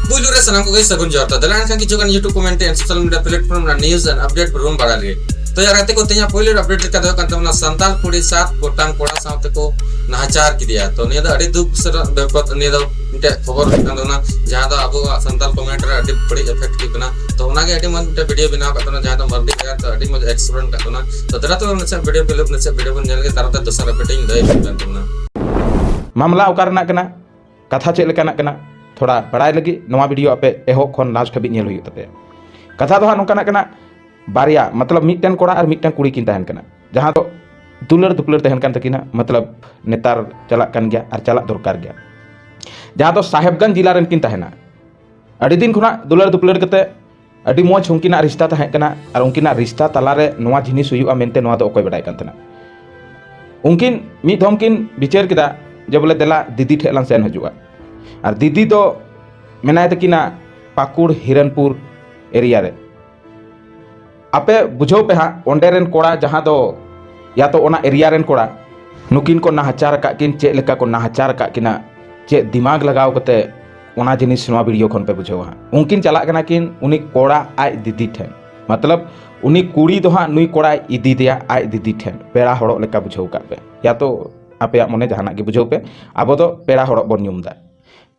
बुलू रे सनम को गई सगुन जोरता दलान खान की जोगन YouTube comment and social media platform ना न्यूज़ एंड अपडेट पर रूम बड़ा लिए तो यार आते को तेया पहले अपडेट का दो कंत ना संताल कुड़ी 7 गोटांग कोड़ा सावते को नाचार किया तो ने दा अड़ी दुख सर बेपत ने दा मिटे खबर कंद ना जहां दा अब संताल कमेंट रे अड़ी बड़ी इफेक्ट की बना तो ओना के अड़ी मन मिटे वीडियो बना का तो जहां दा मर्दी का तो अड़ी मज एक्सप्लेन का तो ना तो दरा तो ने वीडियो फिल्म ने वीडियो बन जाने के तरह दूसरा अपडेटिंग दे कंत ना मामला ओकारना कना कथा चेक लेकाना कना थोड़ा बड़ाई लगी नवा वीडियो आपे एहोब खन लास्ट हबी नेल हुई तपे कथा दो नोकाना कना बारिया मतलब मिटन कोड़ा और मिटन कुड़ी किन तहन कना जहां तो दुलर दुपलर तहन कान तकिना मतलब नेतार चला कान गया और चला दरकार गया जहां तो साहेबगंज जिला रेन किन तहना अड़ी दिन खुना दुलर दुपलर कते अड़ी मोज उनकिना रिश्ता तहन कना और उनकिना रिश्ता तलारे नवा जिनिस हुआ मेनते नवा दो अकोय बड़ाय कान तना उनकिन मिद धम किन विचार किदा जे बोले देला दीदी ठेलान सेन हजुआ और दीदी तो मेनाय तकिना पाकुड़ हिरनपुर एरिया रे आपे बुझो पे हाँ ओंडे रेन कोड़ा जहाँ दो या तो ओना एरिया रेन कोड़ा नुकिन को नाहचार का किन चे लेका को नाहचार का किना चे दिमाग लगाव कते ओना जिनिस नवा वीडियो खन पे बुझो हाँ उनकिन चला कना किन उनी कोड़ा आय दीदी ठेन मतलब उनी कुड़ी दो हाँ नुई कोड़ा इदी दिया आय दीदी ठेन पेड़ा हड़ो लेका बुझो का पे या तो आपे मने जहाना के बुझो पे अब तो पेड़ा हड़ो बन नुमदा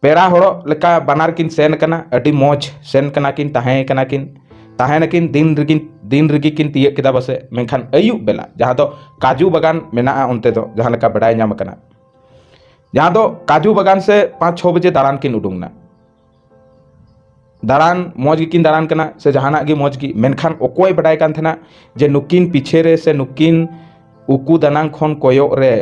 पेड़ा हड़ो लेका बनार किन सेन कना अडी मौज सेन कना किन ताहें किन दिन रगी किन तिये किदा बसे मेनखान अयुब बेला जहाँ तो काजू बागान मेना उनते तो जहाँ लेका बड़ाई नाम कना जहाँ तो काजू बागान से 5-6 बजे दारान किन उडुंगना दारान मौज किन दारान कना से जहाना गी मौज की मेनखान ओकोय बड़ाई कान थना जे नुकिन पीछे रे से नुकिन उकू दानांग खन कोयो रे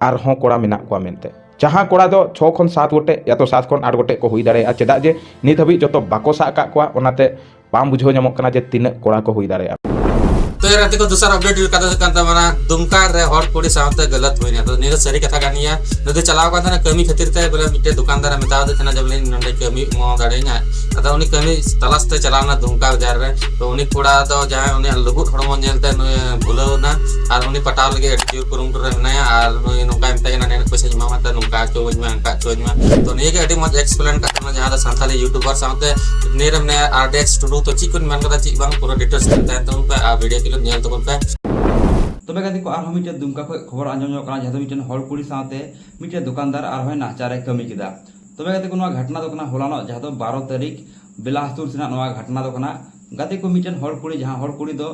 आर हों कोड़ा मेना को मेनते जहाँ कोड़ा दो 6 खन 7 गोटे या तो 7 खन 8 गोटे को हुई दाड़े चेदा जे नित हबी जो तो बाको सा का कोआ ओनाते पाम बुझो नामो कना जे तीन कोड़ा को हुई दाड़े तो यार आते को दूसरा अपडेट कदा कंता मना दुमका रे हर कोड़ी सावते गलत होइना तो ने सरी कथा कानिया नदे चलाव का था कमी खातिर ते बोले मिटे दुकानदार मेताव दे तना जब नंदे कमी मो दाड़ेना अदा उनी कमी तलास्ते चलावना दुमका बाजार रे तो उनी कोड़ा दो जहां उनी लघु हड़मो नेलते भुलौना और उनी पटाव लगे एडिटिव कुरुम रे नया और नुई नुका मते ना ने पैसा जमा मत नुका चोज में अंका चोज में तो ने के एडी मज एक्सप्लेन का जहां दा संताली यूट्यूबर सावते नेरम ने आरडीएक्स टू तो चिकुन मन कदा चि बांग पूरा डिटेल्स करते तो उन पे आ वीडियो किलो नेल तो पे तबे गादी को आरो मिटे दुमका को खबर आंजम कना जहां मिटे हर कुड़ी साथे मिटे दुकानदार आर होय नाचारे कमी किदा तबे गादी को नवा घटना दो कना होलानो जहां तो 12 तारीख बिलासपुर से नवा घटना दो कना गादी को मिटे हर कुड़ी जहां हर कुड़ी दो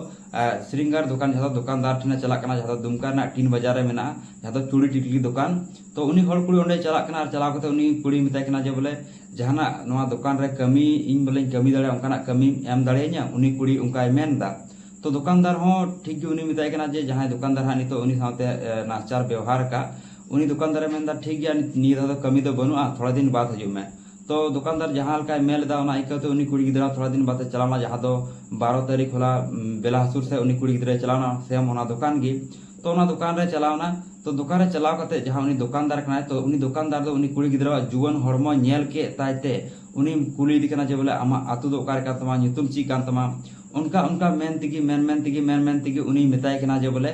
श्रृंगार दुकान जहां दुकानदार ठने चला कना जहां दुमका ना 3 बाजार रे मेना जहां तो चूड़ी टिकली दुकान तो उनी हर कुड़ी ओंडे चला कना चला कते उनी कुड़ी मिताय कना जे बोले जहाना नवा दुकान रे कमी इन बोले कमी दाड़े उनकाना कमी एम दाड़े냐 उनी कुड़ी उनका मेनदा तो दुकानदार हो ठीक ही उनी मिताय कना जे जहां दुकानदार हानि तो उनी साथे नाचार व्यवहार का उनी दुकानदार मेनदा ठीक गया नी दा कमी दो बनुआ थोड़ा दिन बाद हजू में तो दुकानदार जहां का मेल दा उना इकते उनी कुड़ी गिदरा थोड़ा दिन बाद चलाना जहां दो 12 तारीख होला बेलासुर से उनी कुड़ी गिदरा चलाना सेम होना दुकान गी तो उना दुकान रे चलावना तो दुकान रे चलाव कते जहां उनी दुकानदार कना तो उनी दुकानदार दो उनी कुड़ी गिदरा जुवन हरमो नेल के ताइते उनी कुली दिकना जे बोले आमा आतु दो कार का तमा नितुम ची कान तमा उनका मेन तिगी उनी मिताय कना जे बोले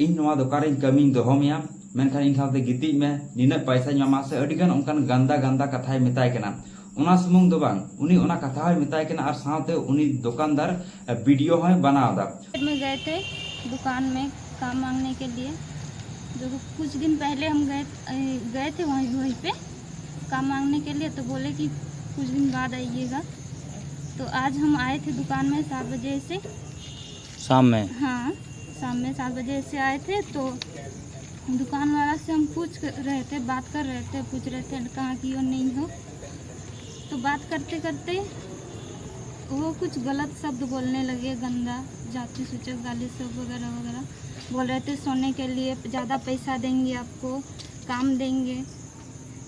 इन नवा दुकान रे कमी दोहो मिया मेनखान इन साथे गिति में निना पैसा ᱧᱟᱢᱟ से अडिगान उनकान गंदा कथाय मिताय कना उना सुमुंग दो बांग उनी उना कथा मिताय कना और साथे उनी दुकानदार वीडियो है बनावदा में गए थे दुकान में काम मांगने के लिए जो कुछ दिन पहले हम गए थे वहीं पे काम मांगने के लिए तो बोले कि कुछ दिन बाद आइएगा तो आज हम आए थे दुकान में 7 बजे से शाम में हाँ शाम में 7 बजे से आए थे तो दुकान वाला से हम पूछ रहे थे बात कर रहे थे पूछ रहे थे कहाँ की हो नहीं हो तो बात करते करते वो कुछ गलत शब्द बोलने लगे गंदा जाति सूचक गाली सब वगैरह बोल रहे थे सोने के लिए ज़्यादा पैसा देंगे आपको काम देंगे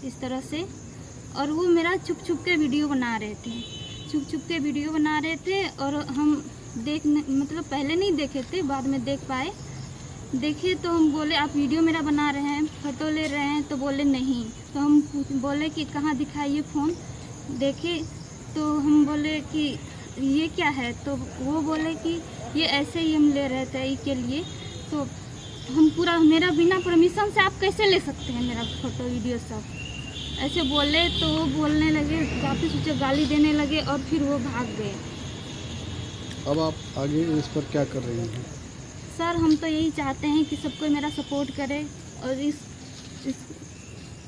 इस तरह से और वो मेरा छुप के वीडियो बना रहे थे छुप के वीडियो बना रहे थे और हम मतलब पहले नहीं देखे थे बाद में देख पाए देखे तो हम बोले आप वीडियो मेरा बना रहे हैं फ़ोटो ले रहे हैं तो बोले नहीं तो हम बोले कि कहाँ दिखाइए फ़ोन देखे तो हम बोले कि ये क्या है तो वो बोले कि ये ऐसे ही हम ले रहे थे इसके लिए तो हम पूरा मेरा बिना परमिशन से आप कैसे ले सकते हैं मेरा फ़ोटो वीडियो सब ऐसे बोले तो वो बोलने लगे, वापस उसे गाली देने लगे और फिर वो भाग गए। अब आप आगे इस पर क्या कर रही हैं? सर हम तो यही चाहते हैं कि सबको मेरा सपोर्ट करे और इस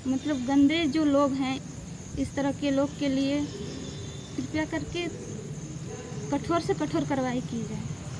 मतलब गंदे जो लोग हैं, इस तरह के लोग के लिए कृपया करके कठोर से कठोर कार्रवाई की जाए।